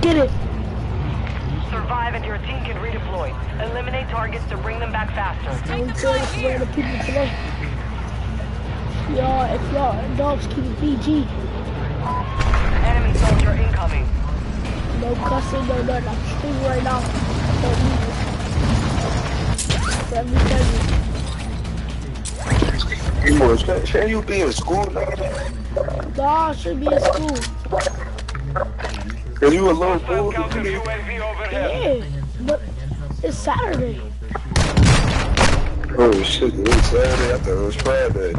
Get it. Survive and your team can redeploy. Eliminate targets to bring them back faster. I'm telling you, random people today. Y'all, if y'all adults keep it PG. Enemy soldier incoming. No cussing, no nothing. I'm streaming right now. Don't need it. Shouldn't you be in school now? Nah, I should be in school. Cause you a little fool. Yeah, but it's Saturday. Oh shit, it's Saturday. I thought it was Friday.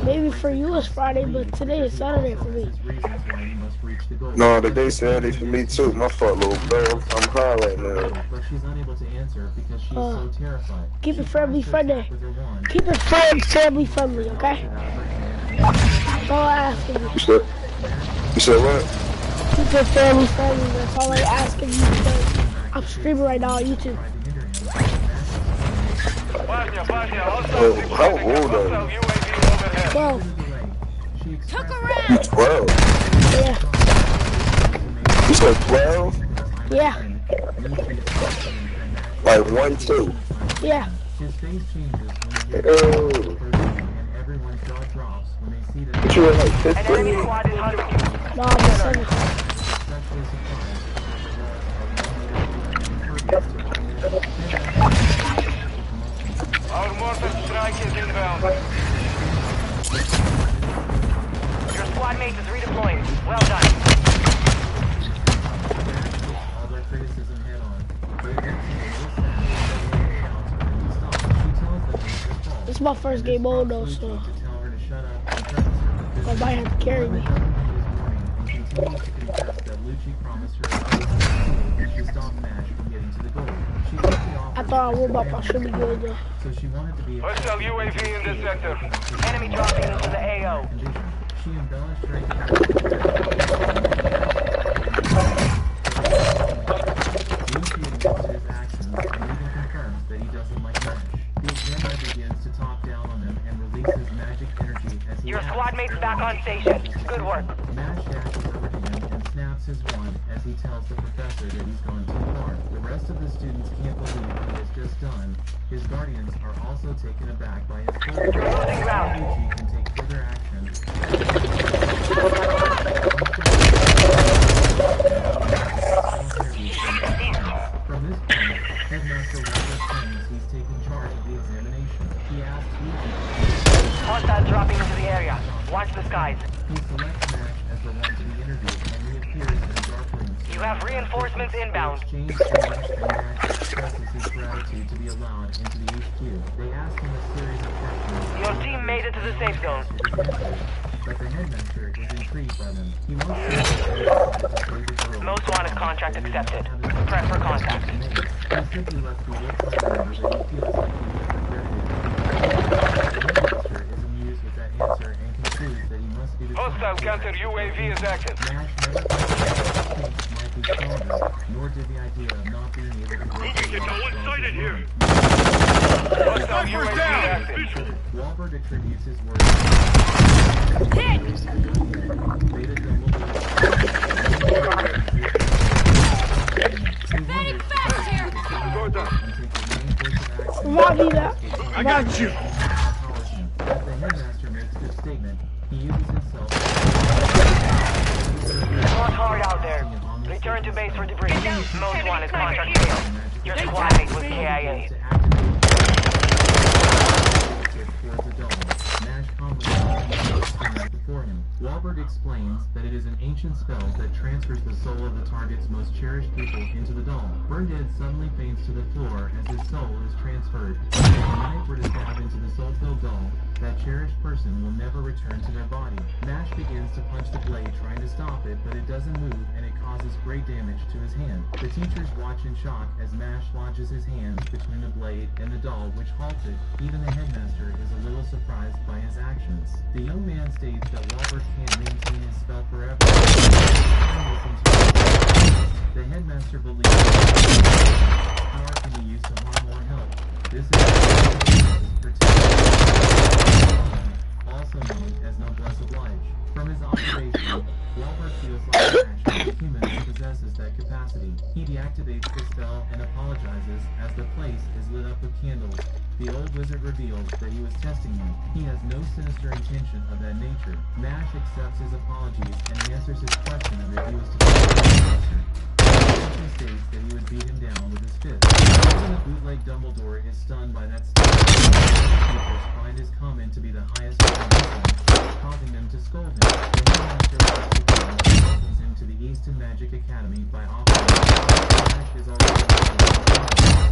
Maybe for you it's Friday, but today is Saturday for me. No, today's Saturday for me too. My fault, little bro. I'm high right now. Keep it family friendly. Keep it family friendly, okay? That's all I ask of you. You said what? Keep it family friendly. That's all I ask of you because I'm streaming right now on YouTube. Oh, how old are you? 12. Took a You round. 12? Yeah. You said 12? Yeah. Like 1, 2? Yeah. Oh. But you were like An enemy 15? squad is hunting you. No, I'm a 7. Our mortar strike is inbound. Your squad mate is redeploying. Well done. This is my first game mode though, so I might have to carry me. I thought I warmed up, I should be good though. Hostile UAV in this sector. Enemy dropping into the AO. Your squad mate's back on station. Good work. Mash dashes over to him and snaps his wand as he tells the professor that he's gone too far. The rest of the students can't believe what he has just done. His guardians are also taken aback by his full Losing ground. Luigi can take further action. From this point, Headmaster Walter claims he's taking charge of the examination. He asked Luigi. Hostile dropping into the area. Watch the skies. He selects Mash as the one to be interviewed and reappears in the dark room. You have reinforcements inbound. Exchange Mash and Mash expresses his gratitude to be allowed into the HQ. They ask him a series of questions. Your team made it to the safe zone. But the headmaster is intrigued by them. He wants to know Most wanted contract accepted. Prep for contact. He simply lets the wolf remember that he feels like he's regretted. The headmaster is amused with that answer and concludes that he must be the Hostile counter UAV is active. Mash never thought that his might be stronger, nor did the idea of not being able to Moving to no one sighted here. Hostile UAV active. Walbert attributes his words Hit. Beta double Fading fast here. Robbie that. I got you. As the headmaster makes this statement, he uses himself Work hard out there. Return to base for debriefing. Most wanted contract failed. Your squad mate was KIA. to activate towards the dome. Nash calmly before him. Walbert explains that it is an ancient spell that transfers the soul of the target's most cherished people into the dome. Burndead suddenly faints to the floor as his soul is transferred. If the knife were to stab into the soul-filled dome, that cherished person will never return to their body. Nash begins to punch the blade, trying to stop it, but it doesn't move, and it causes great damage to his hand. The teachers watch in shock as Nash lodges his hands between the blade and the doll, which halts it. Even the headmaster is a little surprised by his actions. The young man states that Walbert can't maintain his spell forever. The headmaster believes that power can be used to harm or help. This is also known as Noblesse Oblige. From his observation, Wahlberg feels like Mash, a human who possesses that capacity. He deactivates the spell and apologizes as the place is lit up with candles. The old wizard reveals that he was testing him. He has no sinister intention of that nature. Mash accepts his apologies and answers his question of if he was to kill the professor. He states that he would beat him down with his fist. Even the bootleg Dumbledore is stunned by that statement. Teachers find his comment to be the highest form, causing them to scold him. The headmaster welcomes him to the Easton Magic Academy by offering Mash is already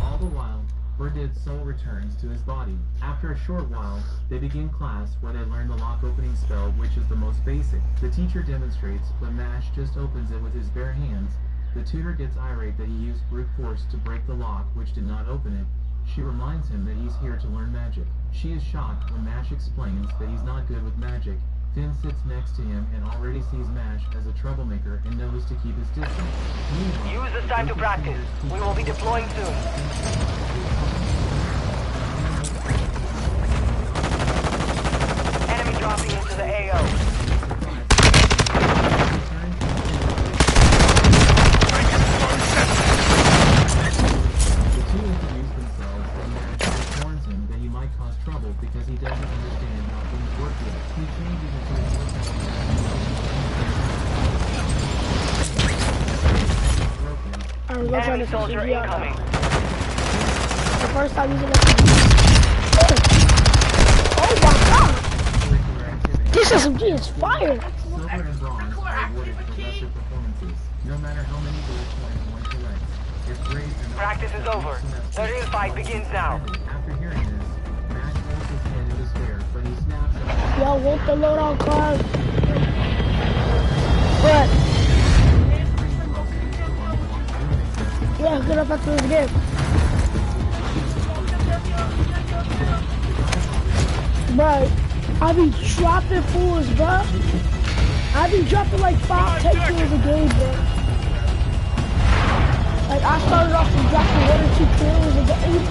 all the while. Bernard's soul returns to his body. After a short while, they begin class where they learn the lock opening spell, which is the most basic. The teacher demonstrates, but Mash just opens it with his bare hands. The tutor gets irate that he used brute force to break the lock, which did not open it. She reminds him that he's here to learn magic. She is shocked when Mash explains that he's not good with magic. Finn sits next to him and already sees Mash as a troublemaker and knows to keep his distance. Use this time to practice. We will be deploying soon. Enemy dropping into the AO. Trouble because he doesn't understand how things work yet. He changes into a enemy soldier incoming. The first time using it. Oh my god! This SMG is fire! Silver and bronze are awarded for lesser performances, no matter how many gold points one collects. If brave enough, Practice is over. The real fight begins now. After hearing this, but he snaps up. Y'all want the loadout card? But yeah, get up after this game. But I be dropping fools, bro. I be dropping like 5-10 kills a game, bro. Like I started off from dropping 1 or 2 kills a game.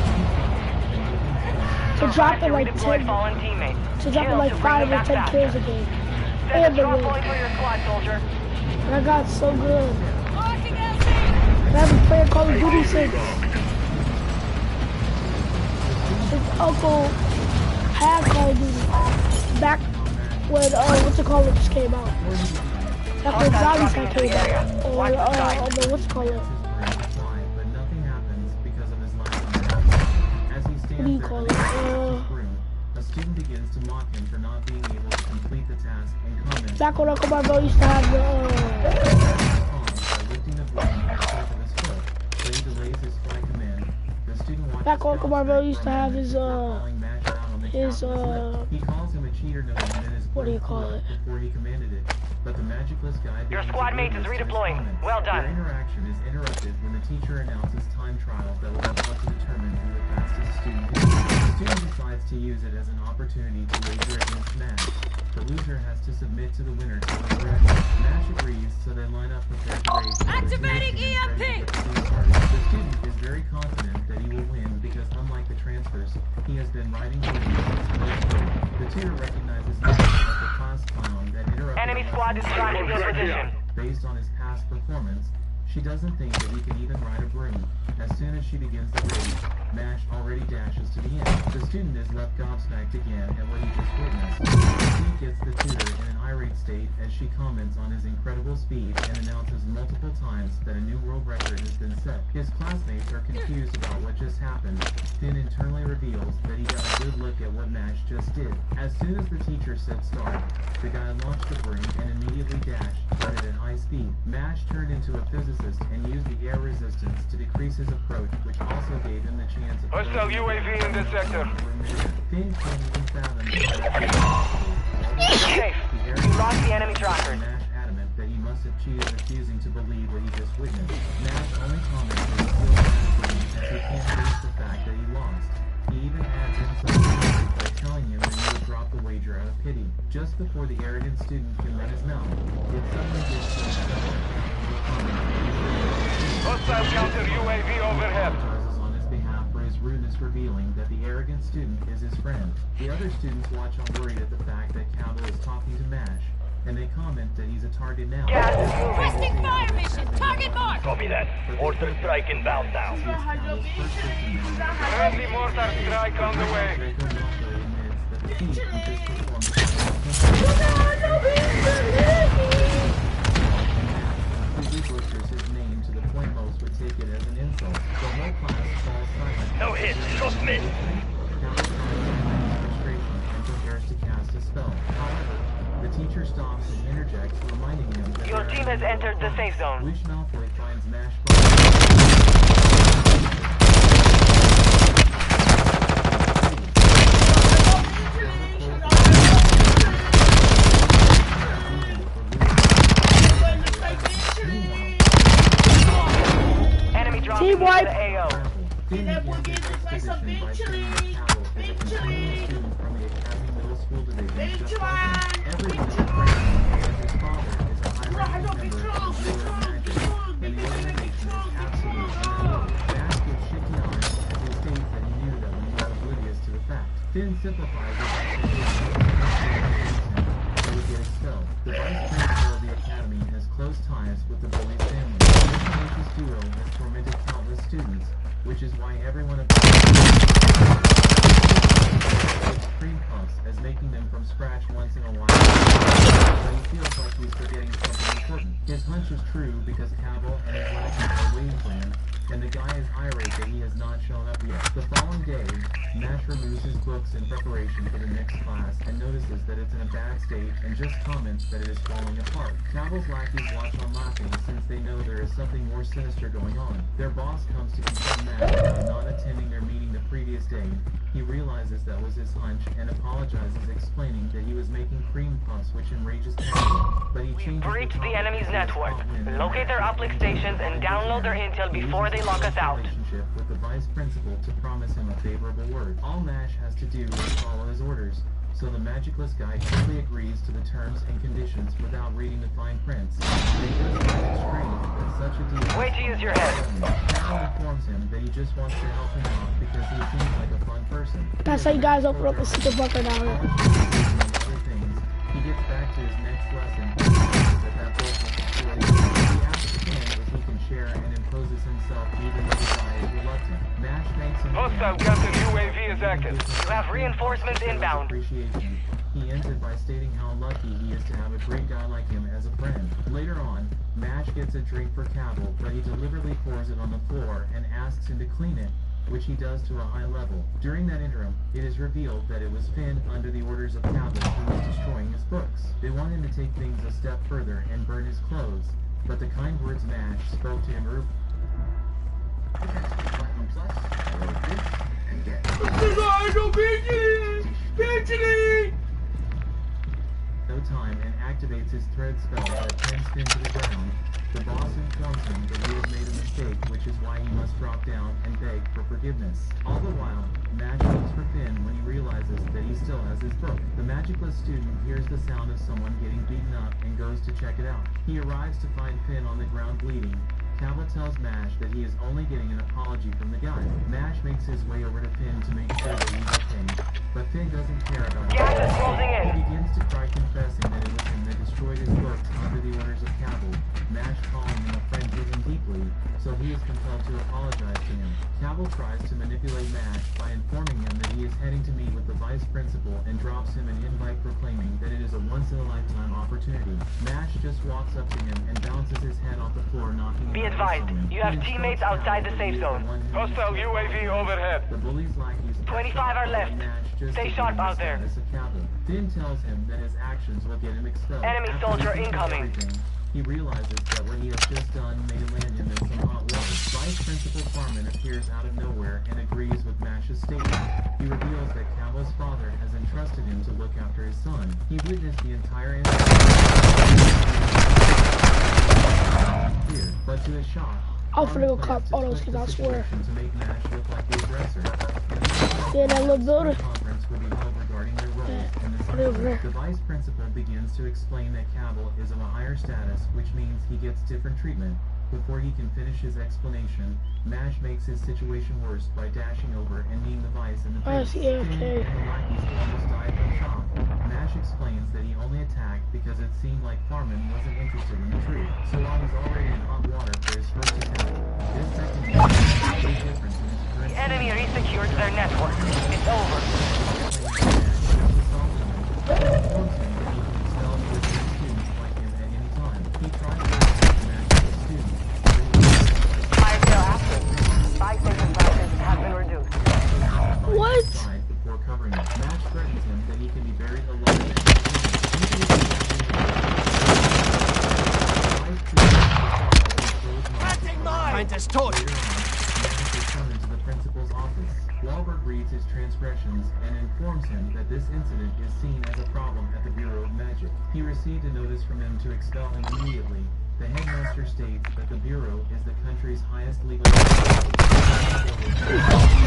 To dropping like 10, to dropping like 5 or 10 kills a game. And the win. And I got so good. I haven't played Call of Duty since Uncle had Call of Duty. Back when, what's it called, it just came out. Back when Zombies had came out. Or, what's it called? What do you call it? A student begins to mock him for not being able to complete the task and comments. Back when Uncle Marvel used to have back when Uncle Marvel used to have his he calls him a cheater what do you call it? Before he commanded it. But the magicless guy your squad mate is redeploying. Well done. Their interaction is interrupted when the teacher announces time trials that will help to determine who the fastest student is. The student decides to use it as an opportunity to wager against Mash. The loser has to submit to the winner to wager. Mash agrees, so they line up prepared to race. Activating EMP! The student is very confident that he will win because unlike the transfers, he has been riding games since first grade. The tutor recognizes Mash as the class clown that interrupted enemy squad is tracking your position. Based on his past performance, she doesn't think that he can even ride a broom. As soon as she begins the race, Mash already dashes to the end. The student is left gobsmacked again at what he just witnessed. He gets the tutor in an irate state as she comments on his incredible speed and announces multiple times that a new world record has been set. His classmates are confused about what just happened. Finn internally reveals that he got a good look at what Mash just did. As soon as the teacher said start, the guy launched the broom and immediately dashed, but at high speed. Mash turned into a physicist and used the air resistance to decrease his approach, which also gave him the chance of... Hostile UAV in this sector. Finn can't even fathom... Safe. You lost the enemy trackers. Mash adamant that he must have cheated, refusing to believe what he just witnessed. Mash only comments that he still has as he can't face the fact that he lost. He even adds insult to it by telling him that he would drop the wager out of pity. Just before the arrogant student can run his mouth, it suddenly gets so Hostile counter UAV overhead. apologizes on his behalf for his rudeness, revealing that the arrogant student is his friend. The other students watch on worried at the fact that Cowboy is talking to Mash. and they comment that he's a target now. Gas is moving. Requesting fire mission. Target mark. Copy that. Mortar strike inbound now. Friendly mortar strike on the way. Draco Malfoy admits that the feat of his performance completely butchers his name to the point most would take it as an insult. The whole class falls silent. No hit, just miss. Frustration and prepares to cast a spell. However, the teacher stops and interjects, reminding him that Your team has entered the safe zone. which Malfoy finds Mash Enemy dropping Team into wipe. the AO. Finn begins his expedition by stating that Cowell is a continuing student from the Academy Middle School division just like him. Everyone is afraid because his father is a high-ranking member of the Bureau of Magic, and the organization is absolute unknown. Bash gives shaky eyes as he states that he knew that when he was oblivious to the fact. Finn sympathizes with he would get expelled. The vice principal of the academy has close ties with the bully's family. This tenacious duo has tormented countless students, which is why everyone cream puffs as making them from scratch once in a while. But he feels like he's forgetting something important. His hunch is true because Cavill and his lackeys are waiting for him, and the guy is irate that he has not shown up yet. The following day, Nash removes his books in preparation for the next class and notices that it's in a bad state and just comments that it is falling apart. Cavill's lackeys watch on laughing since they know there is something more sinister going on. Their boss comes to confront Nash about not attending their meeting the previous day. He realizes that was his hunch and apologizes, explaining that he was making cream puffs, which enrages Cavill. But he changes Breach the enemy's topic to network. Scotland. Locate their uplink stations and download their intel before they lock us out. Relationship with the vice principal to promise him a favorable word. All Nash has to do is follow his orders. So the magicless guy quickly agrees to the terms and conditions without reading the fine prints. They just find it strange that such a deal. Way to use your head. Carol informs him that he just wants to help him out because he seems like a fun person. That's how you guys open up a secret bunker down here. Other things. He gets back to his next lesson. At that point, he asks Finn if he can share and imposes himself even though the guy is reluctant. Nash thanks him Hostile again. counter UAV is active. You have reinforcements inbound. Appreciation. He ends it by stating how lucky he is to have a great guy like him as a friend. Later on, Mash gets a drink for Cavill, but he deliberately pours it on the floor and asks him to clean it, which he does to a high level. During that interim, it is revealed that it was Finn under the orders of Cavill who was destroying his books. They want him to take things a step further and burn his clothes, but the kind words Mash spoke to him no time and activates his thread spell that pins Finn to the ground. The boss informs him that he has made a mistake, which is why he must drop down and beg for forgiveness. All the while, Mash looks for Finn when he realizes that he still has his book. The magicless student hears the sound of someone getting beaten up and goes to check it out. He arrives to find Finn on the ground bleeding. Cavill tells Mash that he is only getting an apology from the guy. Mash makes his way over to Finn to make sure that he's okay, but Finn doesn't care about it. Gas is closing in. He begins to cry, confessing that it was him that destroyed his books under the orders of Cavill. Mash calling him a friend hit him deeply, so he is compelled to apologize to him. Cavill tries to manipulate Mash by informing him that he is heading to meet with the vice principal and drops him an invite proclaiming that it is a once-in-a-lifetime opportunity. Mash just walks up to him and bounces his head off the floor, knocking him Be out of advised, the you have teammates outside the safe zone. Hostile UAV overhead. The bully's lackeys 25 are left. Stay sharp out there. Finn tells him that his actions will get him expelled. Enemy After soldier he thinks of incoming. everything, he realizes that what he has just done may land him in some hot water. Vice Principal Farman appears out of nowhere and agrees with Mash's statement. He reveals that Cavill's father has entrusted him to look after his son. He witnessed the entire incident, but to his shock, I'm finna go cop autos because I swear. to make Nash look like the aggressor. Yeah, that little building. Conference will be held regarding their role in this The vice principal begins to explain that Cabell is of a higher status, which means he gets different treatment. Before he can finish his explanation, Mash makes his situation worse by dashing over and kneeing the vice in the face. Finn and the lackeys almost die from shock. Mash explains that he only attacked because it seemed like Farman wasn't interested in the truth. So while he's already in hot water for his first attempt, this second attempt makes a big difference in his current The enemy resecured their network. It's over. What? Before covering it, Mash threatens him that he can be buried alive. Find us torch. Later on, Mash returns to the principal's office. Wahlberg reads his transgressions and informs him that this incident is seen as a problem at the Bureau of Magic. He received a notice from him to expel him immediately. The headmaster states that the Bureau is the country's highest legal authority.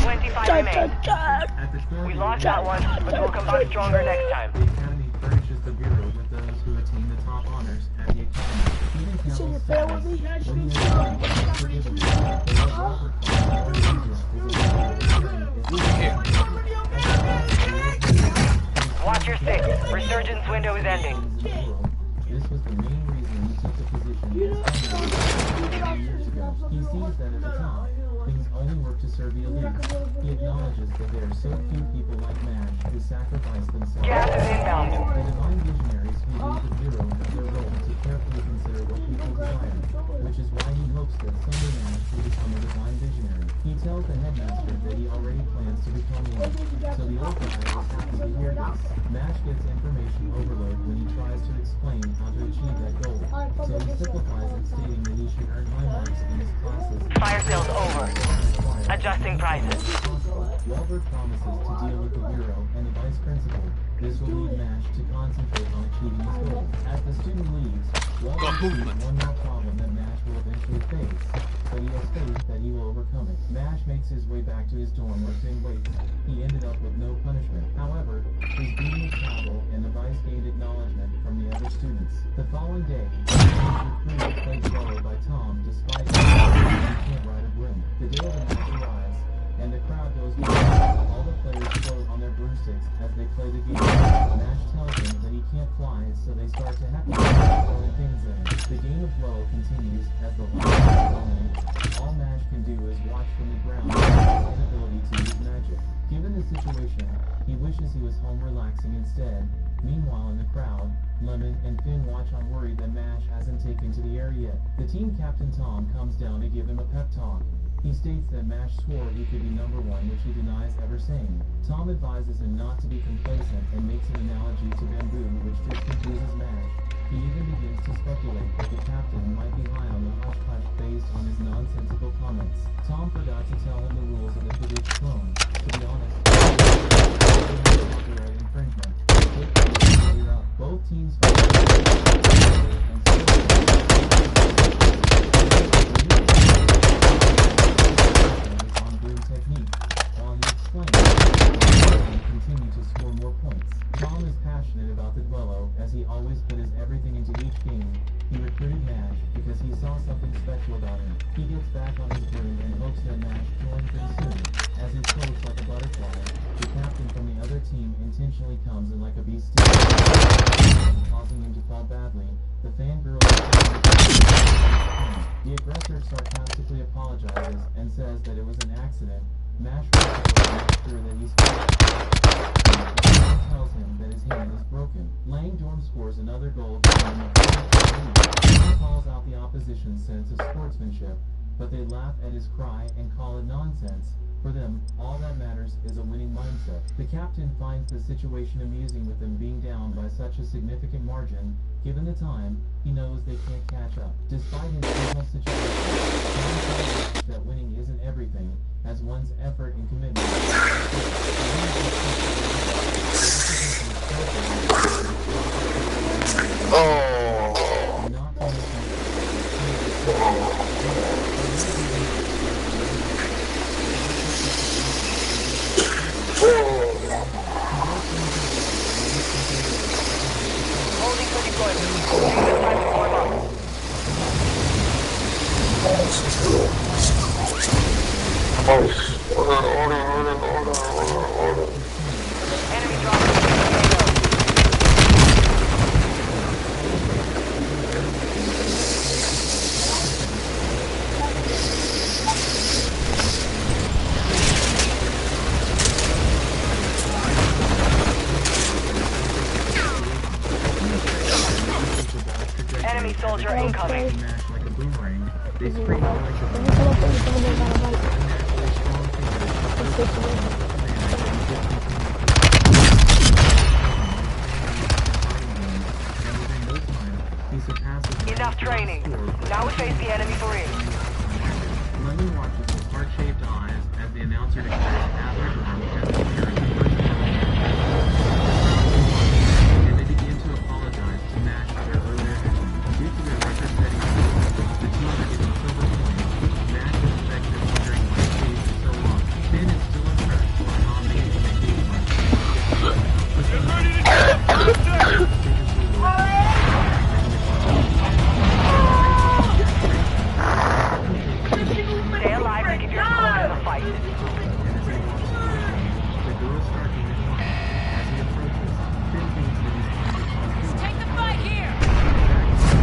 25 remain. At the core We of lost the that one, but we'll come back stronger next time. The Academy furnishes the Bureau with those who attain the top honors at the Academy. Even So you Cabell's fail with me? status, when he is unforgivable, but what Robert finds more egregious is Watch your six. Resurgence window is ending. This was the main reason he took the position as Senator years ago. He sees that at the top, things only work to serve the elite. He acknowledges that there are so few people like Mash who sacrifice themselves. Gas is inbound. The divine visionaries who lead the Bureau have their role to carefully consider what people desire, which is why he hopes that someday Mash will become a divine visionary. He tells the headmaster that he already plans to become one, so the old guy is happy to hear this. Mash gets information overload when he tries to explain how to achieve that goal, so he simplifies it, stating that he should earn high marks in his classes. Fire sales over. Adjusting prices. Wahlberg promises to deal with the Bureau and the vice principal. This will lead Mash to concentrate on achieving his goal. As the student leaves, Wahlberg sees one more problem that Mash will eventually face, but he has faith that he will overcome it. Mash makes his way back to his dorm lifting weights. He ended up with no punishment. However, his beating of Cabell and the vice gained acknowledgement from the other students. The following day, he was recruited to play solo by Tom despite his he can't ride a broom. The day of the match arrives, and the crowd goes wild. All the players float on their broomsticks as they play the game. Mash tells them that he can't fly, so they start to heckle him, throwing things at him. The game of blow continues as the lights dominate. All Mash can do is watch from the ground with his inability to use magic. Given the situation, he wishes he was home relaxing instead. Meanwhile, in the crowd, Lemon and Finn watch on worried that Mash hasn't taken to the air yet. The team captain Tom comes down to give him a pep talk. He states that Mash swore he could be number one, which he denies ever saying. Tom advises him not to be complacent and makes an analogy to bamboo, which just confuses Mash. He even begins to speculate that the captain might be high on the hush-hush based on his nonsensical comments. Tom forgot to tell him the rules of the Quidditch clone. To be honest, copyright infringement. Both teams fight on broom technique, while he explains and continue to score more points. Tom is passionate about the duello, as he always put his everything into each game. He recruited Mash because he saw something special about him. He gets back on his broom and hopes that Mash joins him soon. As he floats like a butterfly, the captain from the other team intentionally comes in like a bee sting, causing him to fall badly. The fangirl the aggressor sarcastically apologizes and says that it was an accident. Mash makes sure that he's tells him that his hand is broken. Langdorm scores another goal, he calls out the opposition's sense of sportsmanship, but they laugh at his cry and call it nonsense. For them, all that matters is a winning mindset. The captain finds the situation amusing with them being down by such a significant margin. Given the time, he knows they can't catch up. Despite his personal situation, Tom tells that winning isn't everything, as one's effort and commitment. Oh, order. Enemy dropping into the AO. Enemy soldier incoming. Smash like a boomerang. They spring like a Let me come up with someone that got a bite. Let's take some Enough training. Now we face the enemy for real. Lemon watches with heart-shaped eyes as the announcer declares Adler Dorm as the winner of the first round. And they begin to apologize to MASH for their earlier mission. Due to their record-setting skills, the team are getting silver points. MASH is affected, wondering why it stays for so long. Finn is still impressed by how amazing they gave him. Stay alive to keep your squad in the fight. The girls start to respond. As he approaches, Finn thinks that he's going to cause Take the fight here!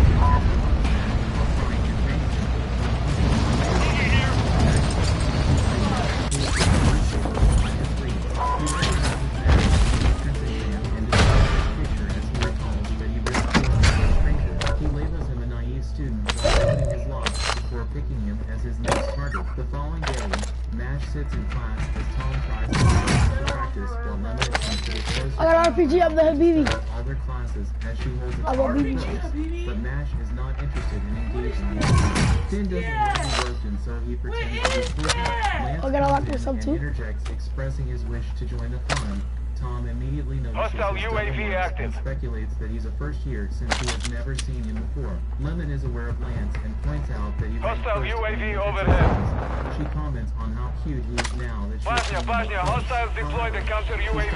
He labels him a naive student while opening his logs before picking him as his next target. The following day, MASH sits in class as Tom tries to practice while Lemon attempts to expose I got an RPG up the Habibi. all their classes as she holds a I want BB. but MASH is not interested in engaging. Finn doesn't want to be roasted, so he pretends to be sleeping. Lance I gotta lock comes this in up and too. interjects, expressing his wish to join the fun. Tom immediately notices Hostile his UAV double marks active. and speculates that he's a first year since he has never seen him before. Lemon is aware of Lance and points out that he ranked Hostile first in UAV the overhead. exercises. She comments on how cute he is now that she Bosnia, hostiles deployed the counter UAV.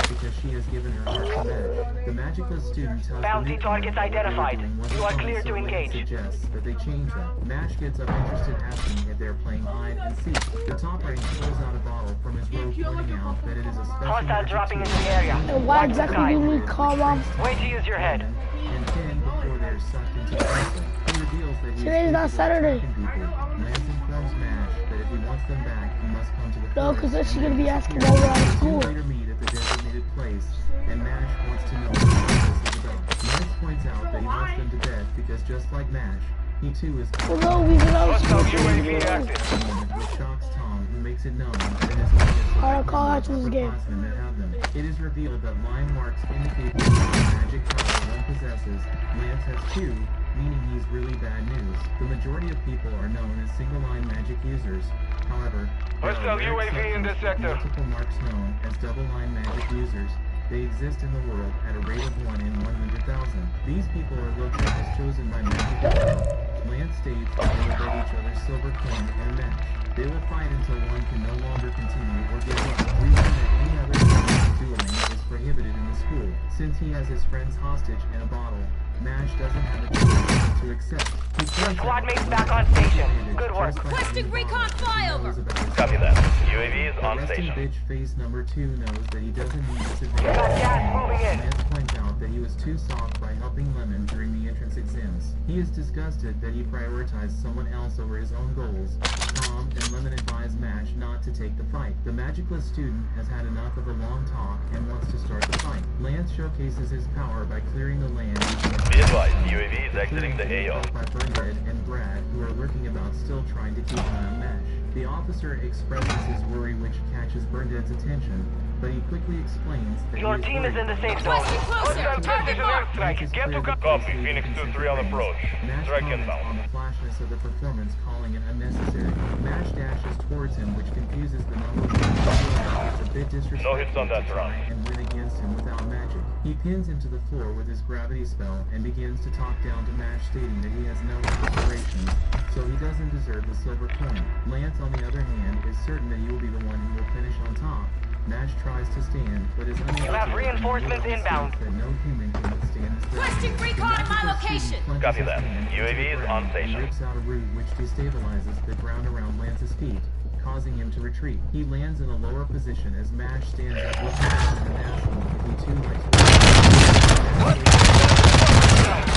because she has given her heart to Mash. The magicless student tells Bounty the targets newcomer that identified. they are doing what You the are song clear to so engage. suggests that they change that. Mash gets up interested, asking if they're playing hide and seek. The top rank pulls out a bottle from his robe, pointing out that it is a special Hostile magic dropping tool. into the area. And why exactly do you need call off? Wait to use your head. And then, before they're sucked into the vessel, he reveals that he Today's is not capable of Saturday. tracking people. Lance informs Mash that if he wants them back, he must come to the No, forest. because then she's And gonna be they asking disappear. why we're out of The two school. later meet at the designated place, and Mash wants to know what this is about. Lance points out that he wants them to bed because just like Mash, he too is Well, no, we've been out of school. Hostile UAV active. which shocks Tom, who makes it known that it is only a Alright, call out to this game. upperclassmen that have them. It is revealed that line marks indicate the amount of magic power one possesses. Lance has two, meaning he's really bad news. The majority of people are known as single-line magic users. However, there Hostile are rare UAV in this exceptions with sector. multiple marks known as double-line magic users. They exist in the world at a rate of 1 in 100,000. These people are located as chosen by magic itself. Lance states that they will bet each other silver coin and a match. They will fight until one can no longer continue or give up, reason that any other form of dueling is prohibited in the school. Since he has his friends hostage in a bottle, Mash doesn't have a choice to accept. He Your points squad out mate's that back he on is station. disadvantaged Good work. just by Requesting having a recon bottle. He flyover. knows about his Copy skills. that. UAV is The on resting station. bitch face number 2 knows that he doesn't need this You got gas moving in. Lance points out that he was too soft by helping Lemon during the entrance exams. He is disgusted that he prioritized someone else over his own goals. Tom and Lemon advise Mash not to take the fight. The magicless student has had enough of a long talk and wants to start the fight. Lance showcases his power by clearing the land using a Be advised, UAV is exiting the AO. by Burnhead and Brad, who are lurking about still trying to keep an eye on Mash. The officer expresses his worry, which catches Burnhead's attention, but he quickly explains that Your he team is in the safe zone. Requesting closer! Hostile Target precision marked! airstrike. Get to Copy. Phoenix 2-3 on approach. Mash Strike comments inbound. on the flashness of the performance, calling it unnecessary. Mash dashes towards him, which confuses the number of it's a bit disrespectful No hits on that to try round. and win against him without magic. He pins him to the floor with his gravity spell and begins to talk down to Mash, stating that he has no aspirations, so he doesn't deserve the silver coin. Lance, on the other hand, is certain that he will be the one who will finish on top. Mash tries to stand, but is unable You have to, and reinforcements states inbound. that no human can withstand his Requesting gravity. recon The at my magical location. student plunges Copy his that. hand into UAV the is ground on and station. rips out a root which destabilizes the ground around Lance's feet. causing him to retreat. He lands in a lower position as Mash stands up looking down and asking if he too likes to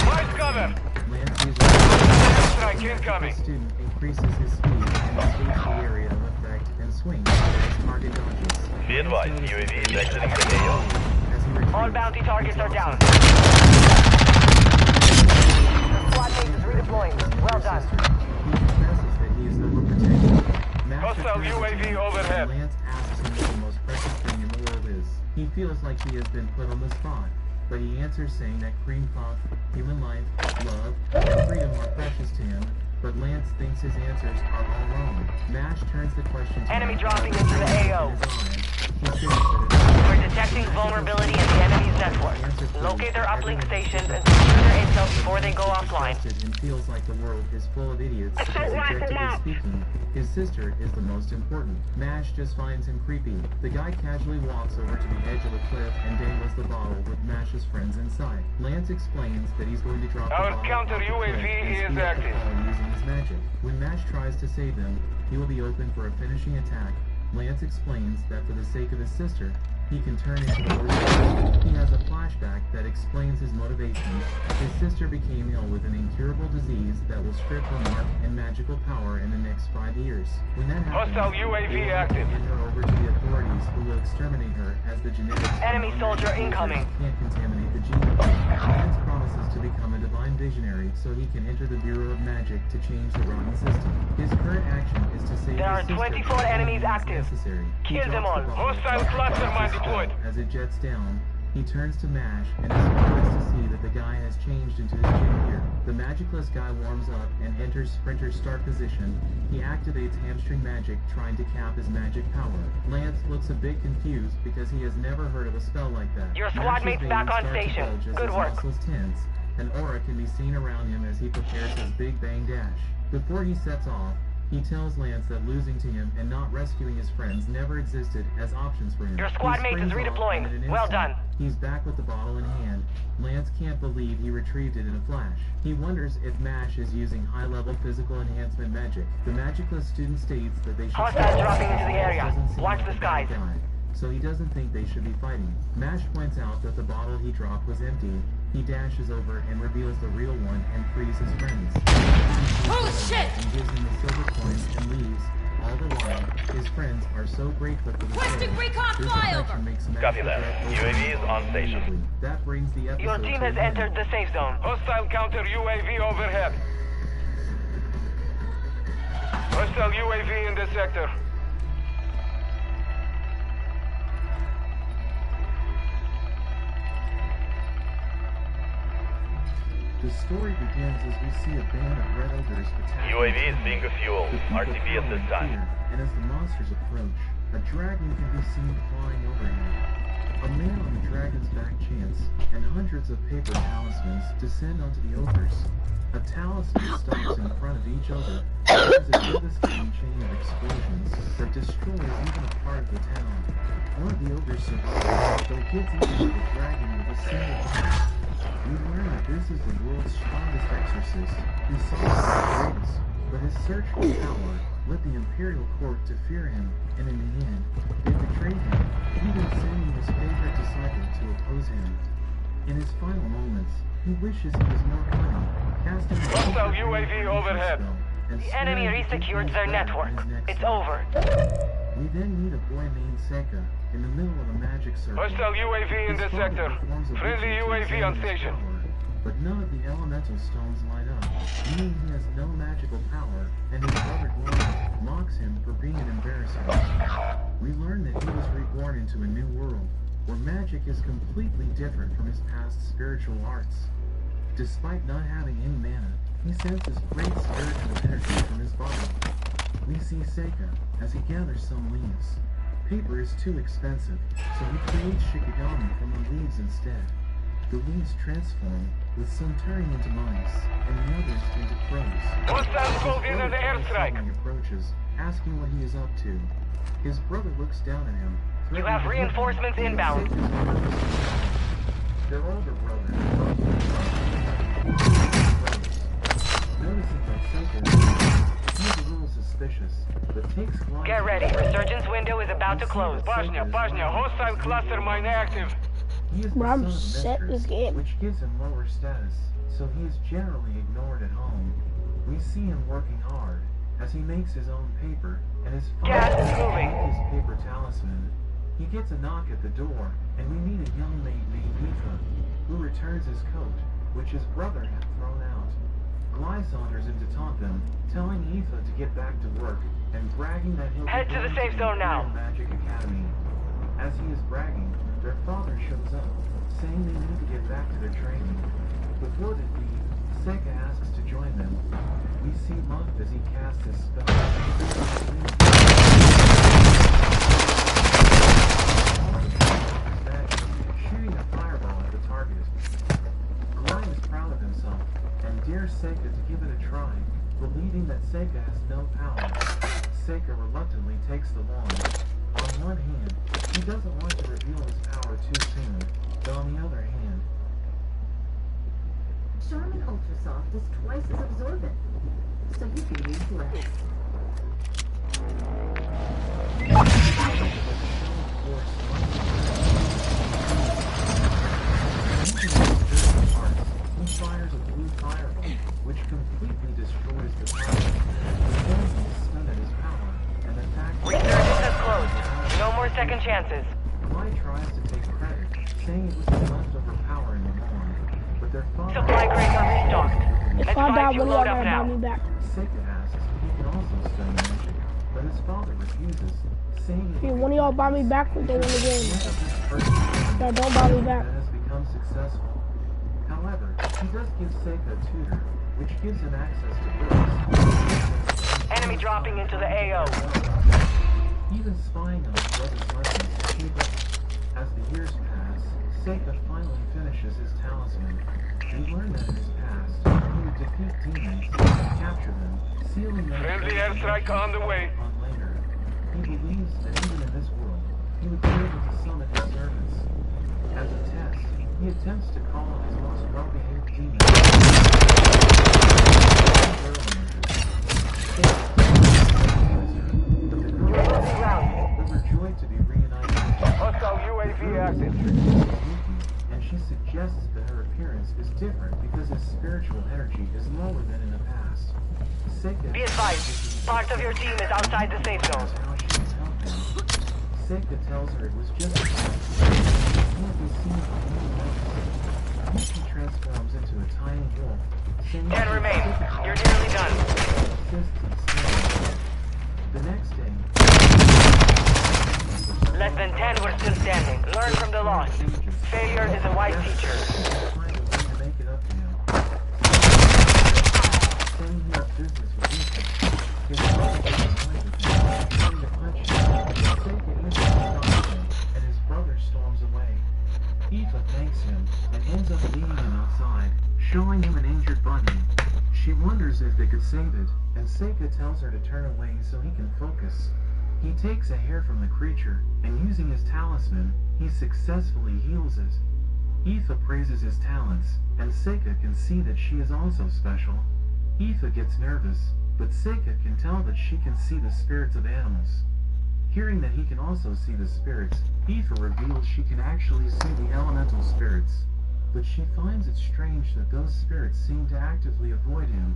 Nice cover! Lance uses Strike incoming. the student increases his speed and escapes the area of effect and swings as target dodges. Be advised, UAV is exiting the AO. As he retreats, All bounty targets are down. Squad mate is redeploying. Well done. He confesses that he is overprotected. Mash Hostile returns UAV to him, overhead. and Lance asks him what the most precious thing in the world is. He feels like he has been put on the spot, but he answers saying that cream puff, human life, love, and freedom are precious to him, but Lance thinks his answers are all wrong. Mash turns the question to Enemy him, dropping into the AO. He says that We're detecting vulnerability in the enemy's network. Locate their uplink stations and secure their intel before they go offline. and feels like the world is full of idiots because objectively speaking, his sister is the most important. Mash just finds him creepy. The guy casually walks over to the edge of the cliff and dangles the bottle with Mash's friends inside. Lance explains that he's going to drop the Our bottle counter off the UAV cliff and is speed up the active. fall using his magic. When Mash tries to save them, he will be open for a finishing attack. Lance explains that for the sake of his sister, he can turn into the original. He has a flashback that explains his motivation. His sister became ill with an incurable disease that will strip her mark and magical power in the next 5 years. When that happens, Hostile UAV they will active. hand her over to the authorities who will exterminate her as the genetics Enemy soldier incoming. can't contaminate the gene. Lance promises to become a divine visionary so he can enter the Bureau of Magic to change the rotten system. His current action is to save There are his sister 24 enemies as active. necessary. He Kill them drops all. the bottle. Hostile cluster mine deployed. As it jets down, he turns to Mash and is surprised to see that the guy has changed into his gym gear. The magicless guy warms up and enters Sprinter's start position. He activates hamstring magic, trying to cap his magic power. Lance looks a bit confused because he has never heard of a spell like that. Your squad Mash's mate's veins back on start to station. bulge as Good his work. muscles tense. An aura can be seen around him as he prepares his big bang dash. Before he sets off, he tells Lance that losing to him and not rescuing his friends never existed as options for him. Your squad He mate is springs off, redeploying. and in an Well instant, done. He's back with the bottle in hand. Lance can't believe he retrieved it in a flash. He wonders if Mash is using high-level physical enhancement magic. The magicless student states that they should... Hostiles dropping into the area. Doesn't seem Watch like the a bad skies. guy, so he doesn't think they should be fighting. Mash points out that the bottle he dropped was empty. He dashes over and reveals the real one and frees his friends. Holy shit! And gives him the silver coins and leaves. All the while, his friends are so grateful for the Requesting sale. recon This flyover. affection makes Mash Copy that. regret UAV is on station. immediately. That brings the episode Your team to has an end. entered the safe zone. Hostile counter UAV overhead. Hostile UAV in the sector. The story begins as we see a band of red ogres attacking UAV is the town. being refueled. The people RTB at cower this in time. fear, and as the monsters approach, a dragon can be seen flying overhead. A man on the dragon's back chants, and hundreds of paper talismans descend onto the ogres. A talisman stops in front of each ogre, and there's a devastating chain of explosions that destroys even a part of the town. One of the ogres survives, but gets eaten by the dragon with a single bite. We learn that this is the world's strongest exorcist, who saw the greatest, but his search for power led the imperial court to fear him, and in the end, they betrayed him, even sending his favorite disciple to oppose him. In his final moments, he wishes he was more cunning, casting a Hostile secret UAV illusion overhead. spell, and The enemy swearing to resecured keep their his back network. in his next It's fight. over. We then meet a boy named Seka in the middle of a magic circle. Hostile UAV in the His father sector. performs a Friendly ritual to UAV on examine his station. power, but none of the elemental stones light up, meaning he has no magical power, and his brother Glover mocks him for being an embarrassment. We learn that he was reborn into a new world, where magic is completely different from his past spiritual arts. Despite not having any mana, he senses great spiritual energy from his body. We see Seka as he gathers some leaves. Paper is too expensive, so he creates shikigami from the leaves instead. The leaves transform, with some turning into mice, and the others into crows. Hostiles His called in brother an airstrike. suddenly approaches, asking what he is up to. His brother looks down at him. You threatening have to hit him. reinforcements inbound. Their older brother notices that Seka is a little suspicious, but takes Glide about to close. Bosnia, hostile cluster mine active. He is the Bro, I'm son of set mistress, this game. which gives him lower status, so he is generally ignored at home. We see him working hard, as he makes his own paper, and his Gas father is moving. his paper talisman. He gets a knock at the door, and we meet a young maid named Eva, who returns his coat, which his brother had thrown out. Gly saunters in to taunt them, telling Eva to get back to work, and bragging that he'll Head be to the going safe zone now. Imperial Magic Academy. As he is bragging, their father shows up, saying they need to get back to their training. Before they leave, Sega asks to join them. We see Monk as he casts his spell. Shooting a fireball at the target. Gly is proud of himself and dares Sega to give it a try, believing that Sega has no power. Sega reluctantly takes the wand. On one hand, he doesn't want to reveal his power too soon, but on the other hand, Charmin Ultrasoft is twice as absorbent, so you can use less. he fires a blue fireball, which completely destroys the target. The enemy is stunned at his power, and the fact Resurgence has closed. No more second chances. Gly tries to take credit, saying it was the leftover power in the lawn, but their father... Supply crates are restocked. Let's Find out find you when y'all load up gonna buy me now. back. Sega asks if he can also study magic, but his father refuses, saying Hey, one of y'all buy me back with the win the game. No, don't buy me back. that has become successful. However, he does give Sega a tutor, which gives him access to books. Enemy dropping into the AO. Even spying on his brother's lessons to keep up. As the years pass, Sega finally finishes his talisman. We learn that in his past, he would defeat demons, capture them, sealing them Friendly airstrike on the way. on later. He believes that even in this world, he would be able to summon his servants. As a test, he attempts to call on his most well-behaved demons. Overjoyed to be reunited, Hostile UAV active. and she suggests that her appearance is different because his spiritual energy is lower than in the past. Sega Be advised, part of your team is outside the safe zone. how she is helping. Sega tells her it was just a test. It can't be seen from any levels. She transforms into a tiny wolf. saying 10 she remain. specifically You're nearly done. assists in slaying. The next day, Less than 10 were still standing. Learn from the loss. Failure is a wise teacher. find a way to make it up to him. Saying he has business with Ethan. His brother gets annoyed with him, trying to punch him. Sega instantly stops him, and his brother storms away. Eva thanks him and ends up leading him outside, showing him an injured bunny. She wonders if they could save it, and Sega tells her to turn away so he can focus. He takes a hair from the creature, and using his talisman, he successfully heals it. Eva praises his talents, and Sega can see that she is also special. Eva gets nervous, but Sega can tell that she can see the spirits of animals. Hearing that he can also see the spirits, Eva reveals she can actually see the elemental spirits. But she finds it strange that those spirits seem to actively avoid him.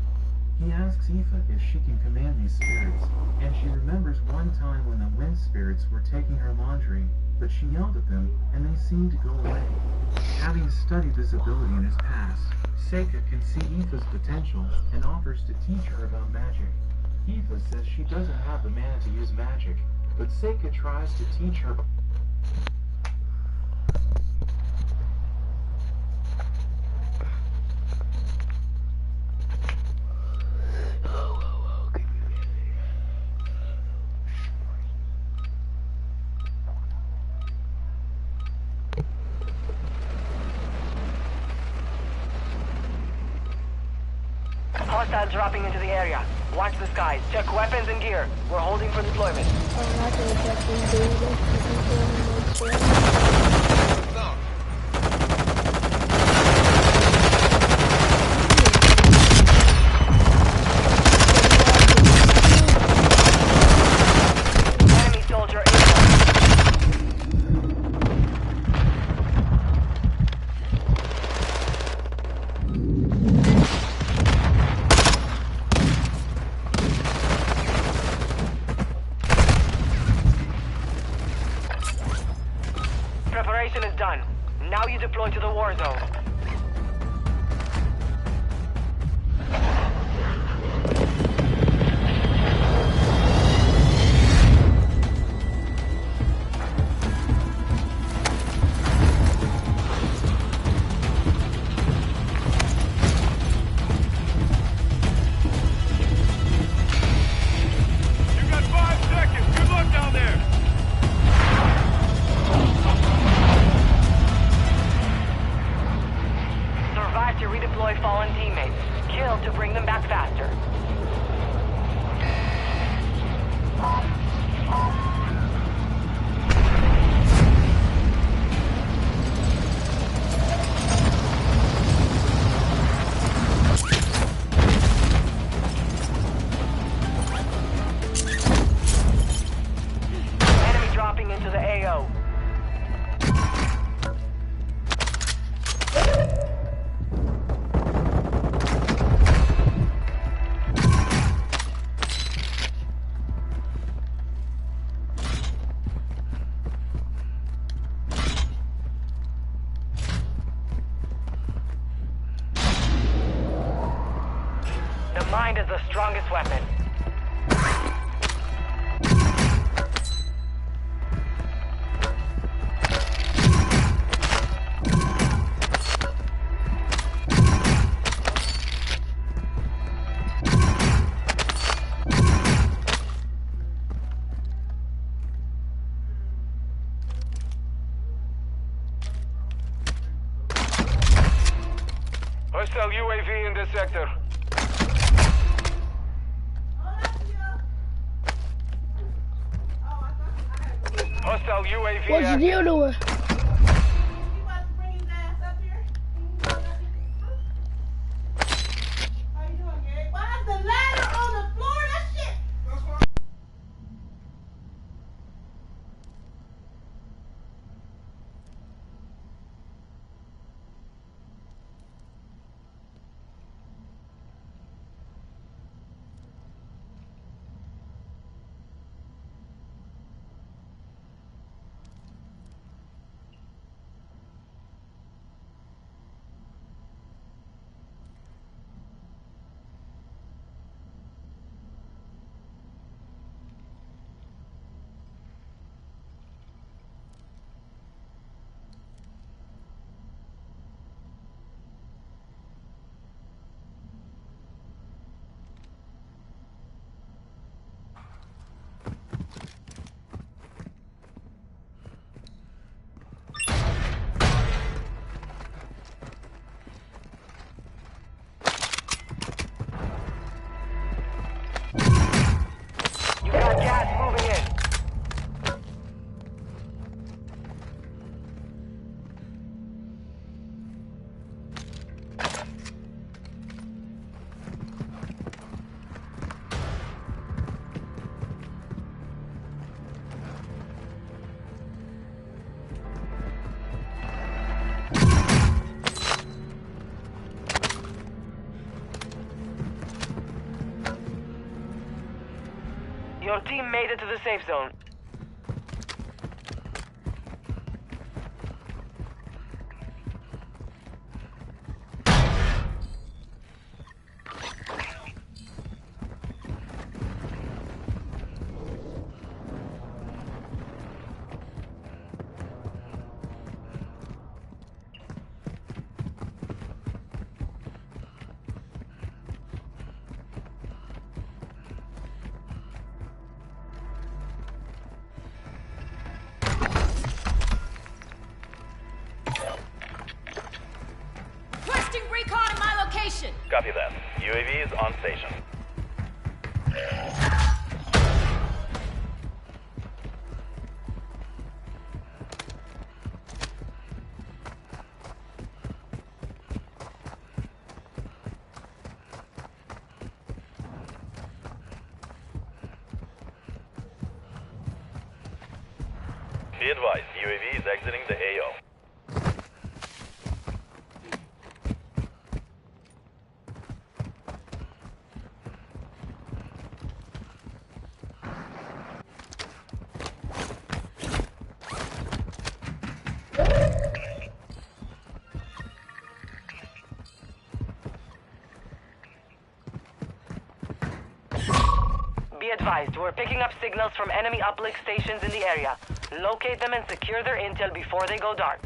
He asks Eva if she can command these spirits, and she remembers one time when the wind spirits were taking her laundry, but she yelled at them, and they seemed to go away. Having studied this ability in his past, Sega can see Eva's potential and offers to teach her about magic. Eva says she doesn't have the mana to use magic, but Sega tries to teach her. Hostiles dropping into the area. Watch the skies. Check weapons and gear. We're holding for deployment. I'm not gonna check these data. Enemy soldier incoming. Now you deploy to the war zone. You got 5 seconds. Good luck down there. Survive to redeploy fallen teammates. Kill to bring them back faster. Enemy dropping into the AO. The mind is the strongest weapon. Hostile UAV in this sector. Hostile UAV What'd you active. do to her? You got gas moving in. Your team made it to the safe zone. Requesting recon in my location. Copy that. UAV is on station. Be advised, UAV is exiting the AO. Be advised, we're picking up signals from enemy uplink stations in the area. Locate them and secure their intel before they go dark.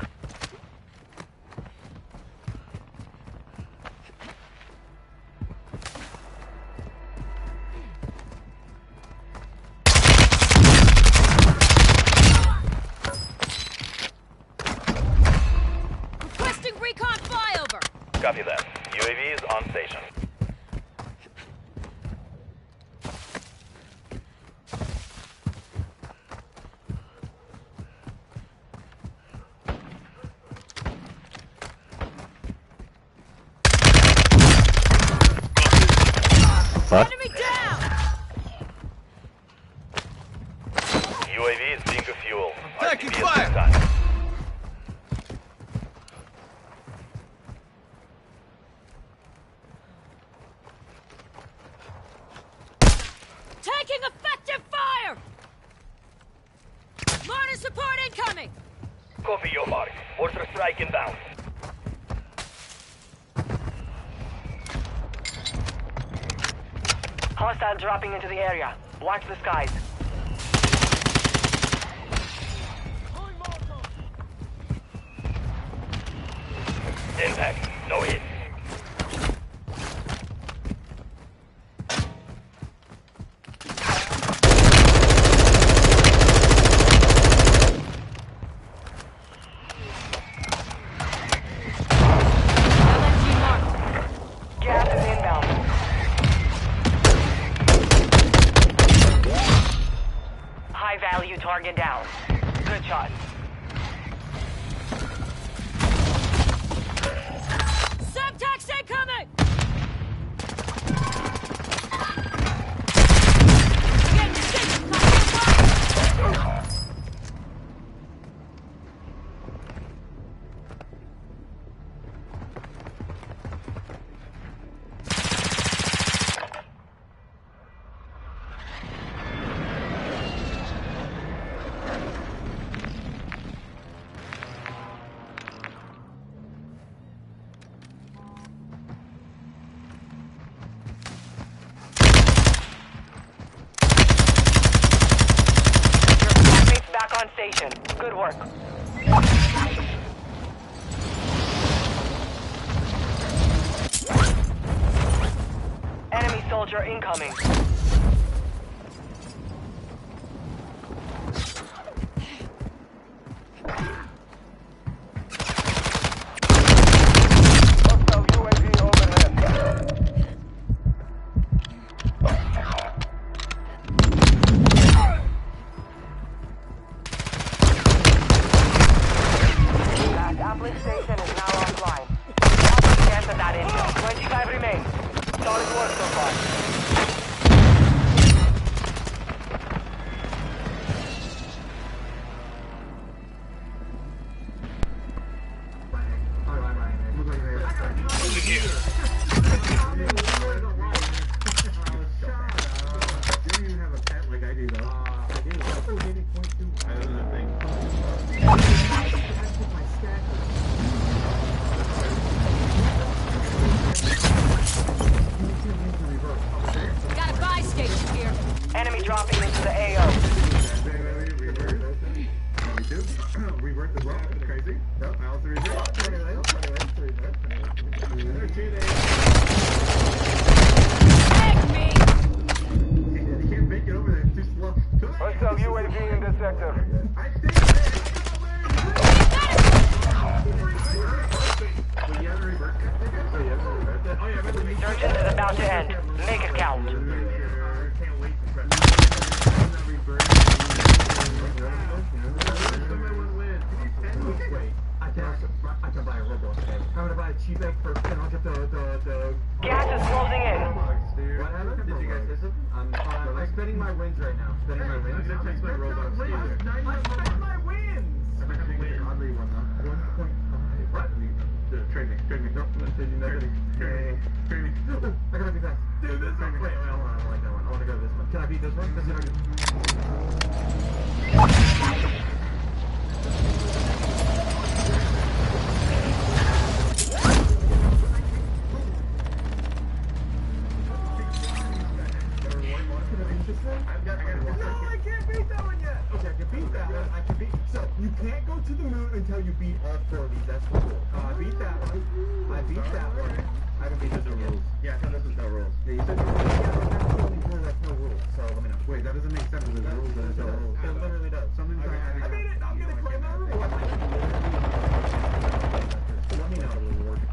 Requesting recon flyover. Copy that. UAV is on station. Enemy down. UAV is being fuel. Taking RTB is fire. time. Taking effective fire. Mortar support incoming. Copy your mark. Mortar strike inbound. Hostile dropping into the area. Watch the skies. Impact. No hit. LMG marked. Gas is inbound. High value target down. Good shot. Subtext incoming. Getting sick. Your flatmate's back on station. Good work. Enemy soldier incoming. Hostile UAV overhead. That uplink station is now offline. Now chance at that intel. 25 remain. Solid work so far. Got a buy station here. Enemy dropping into the AO. Revert as well. Crazy. Yep, I also revert. Tag me. You can't make it over there. It's too slow. Hostile UAV in this sector. I think Resurgence is about to end. Make it count. can't wait to press. I can buy a robo. I'm gonna buy a cheap egg for and I'll get the Gas is closing in. What happened? Did you guys listen? I'm spending my wins right now. Spending my wins. I spent my robots. I spent my wins. I'm having oddly one though. 1.5. What? Trade me. Nope. Trade me. I gotta be fast. Dude, this one. Wait, hold on. I don't like that one. I wanna go to this one. Can I beat this one? unconsciously? No, I can't beat that one yet. Okay, I can beat that one. I can beat. So you can't go to the moon until you beat all 4 of these. That's the rule. I beat that one. I beat that one. I haven't beat the rules. Yeah, so this is no rules. Yeah, you said that's the only rule that's no rules. So let me know. Wait, that doesn't make sense. There's rules and there's no rules. It literally does. Something's like I made it. I'm gonna claim my reward. Let me know.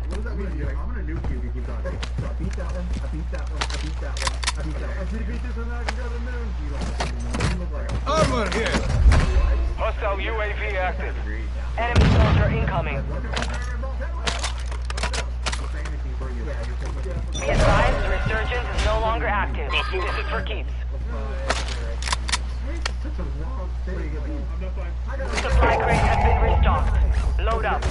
What does that mean? I'm gonna nuke you if you keep talking. Okay, so I beat that one. I beat that one. I beat that one. I beat that one. I beat this one. I can go to the moon. You look like Armor here! Hostile UAV active. Enemy soldier incoming. Be advised, resurgence is no longer active. This is for keeps. Supply crate has been restocked. Load up.